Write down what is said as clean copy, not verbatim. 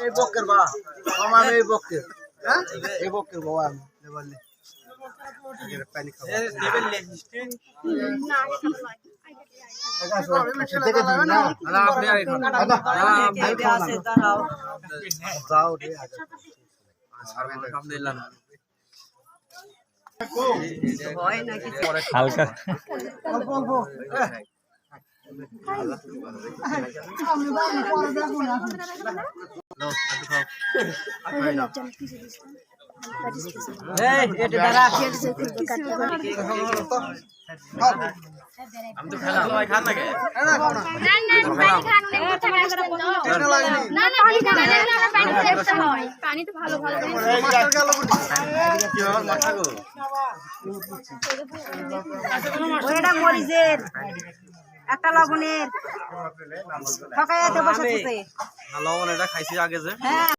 এই বকের বা আমার এই বকের হ্যাঁ এই বকের বাবা আমি বললে এর পানি খাবো লেভেল লিস্টে না দেখে দিন না না আপনি আগে খান না আপনি আছে দাঁড়াও যাও রে আলহামদুলিল্লাহ হয় নাকি হালকা অল্প অল্প আমি তো খেলা ভাই খান না কে না পানি খান না পানি খেতে হয় পানি তো ভালো ভালো কি হবে মাথা গো ওইটা মরিচের একটা লবণের ঠকাইতে বসে লবণ এটা খাইছি আগে যে